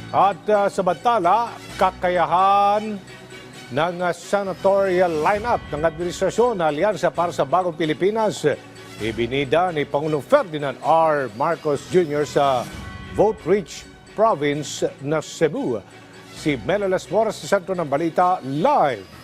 At samantala, kakayahan ng senatorial lineup ng administrasyon na Alyansa para sa Bagong Pilipinas, ibinida ni Pangulong Ferdinand R. Marcos Jr. sa vote-rich province na Cebu. Si Mela Las Moras sa sentro ng balita live.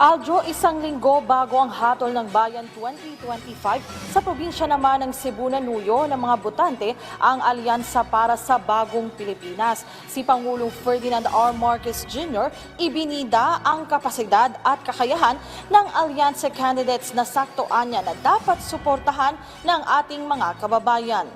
Aljo, isang linggo bago ang Hatol ng Bayan 2025, sa probinsya naman ng Cebu nanuyo ng mga botante ang Alyansa para sa Bagong Pilipinas. Si Pangulong Ferdinand R. Marcos Jr. ibinida ang kapasidad at kakayahan ng Alyansa candidates na saktoan niya na dapat suportahan ng ating mga kababayan.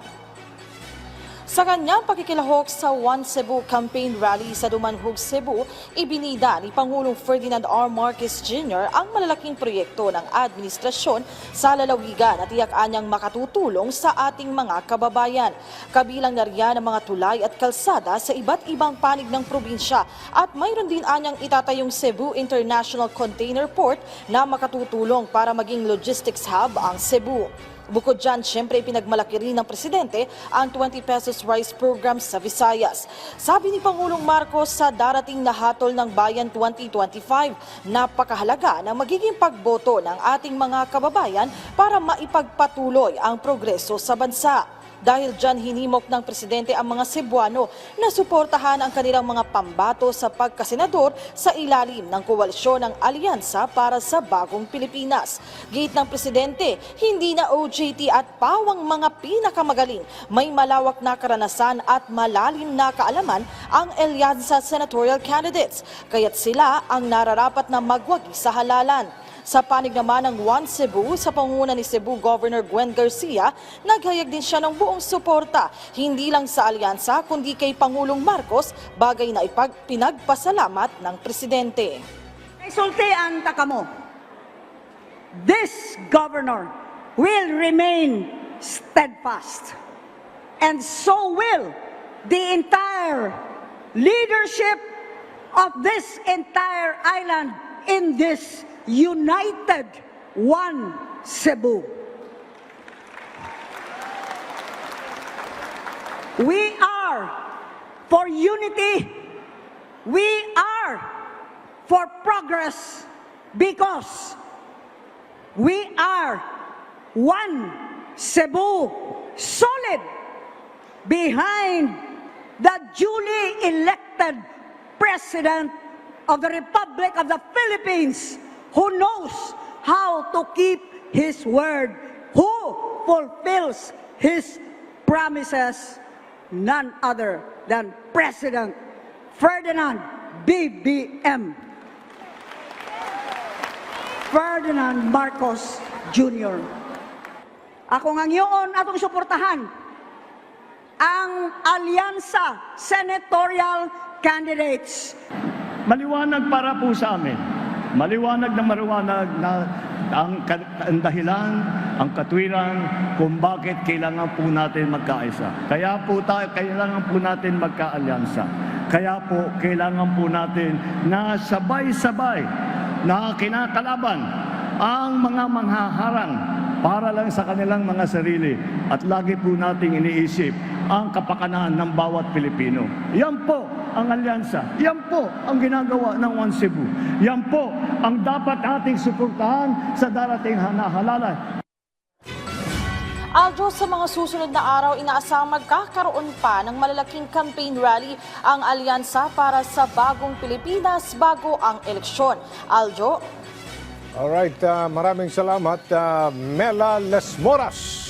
Sa kanyang pakikilahok sa One Cebu campaign rally sa Dumanhog, Cebu, ibinida ni Pangulong Ferdinand R. Marcos Jr. ang malalaking proyekto ng administrasyon sa lalawigan at tiyak anyang makatutulong sa ating mga kababayan. Kabilang na riyan ang mga tulay at kalsada sa iba't ibang panig ng probinsya at mayroon din anyang itatayong Cebu International Container Port na makatutulong para maging logistics hub ang Cebu. Bukod dyan, siyempre pinagmalaki rin ng Presidente ang 20 pesos rice program sa Visayas. Sabi ni Pangulong Marcos sa darating na Hatol ng Bayan 2025, napakahalaga na magiging pagboto ng ating mga kababayan para maipagpatuloy ang progreso sa bansa. Dahil dyan hinimok ng Presidente ang mga Cebuano na suportahan ang kanilang mga pambato sa pagkasenador sa ilalim ng koalisyon ng Alyansa para sa Bagong Pilipinas. Git ng Presidente, hindi na OJT at pawang mga pinakamagaling, may malawak na karanasan at malalim na kaalaman ang Alyansa senatorial candidates, kaya't sila ang nararapat na magwagi sa halalan. Sa panig naman ng One Cebu, sa pangunguna ni Cebu Governor Gwen Garcia, naghayag din siya ng buong suporta, hindi lang sa alyansa kundi kay Pangulong Marcos, bagay na pinagpasalamat ng Presidente. Isultian ta kamo, this governor will remain steadfast, and so will the entire leadership of this entire island in this united One Cebu. We are for unity. We are for progress because we are one Cebu, solid behind the duly elected President of the Republic of the Philippines, who knows how to keep his word, who fulfills his promises, none other than President Ferdinand BBM. Ferdinand Marcos Jr. Ako nga ngayon atong suportahan ang Alyansa Senatorial Candidates. Maliwanag para po sa amin. Maliwanag na ang dahilan, ang katwiran kung bakit kailangan po natin magkaisa. Kaya po kailangan po natin magkaalyansa. Kaya po kailangan po natin na sabay-sabay na kinakalaban ang mga manghaharang para lang sa kanilang mga sarili at lagi po nating iniisip ang kapakanan ng bawat Pilipino. Yan po ang alyansa. Yan po ang ginagawa ng One Cebu. Yan po ang dapat ating suportahan sa darating na halalan. Aljo, sa mga susunod na araw, inaasang magkakaroon pa ng malalaking campaign rally ang Alyansa para sa Bagong Pilipinas bago ang eleksyon. Aljo? Alright, maraming salamat, Mela Las Moras.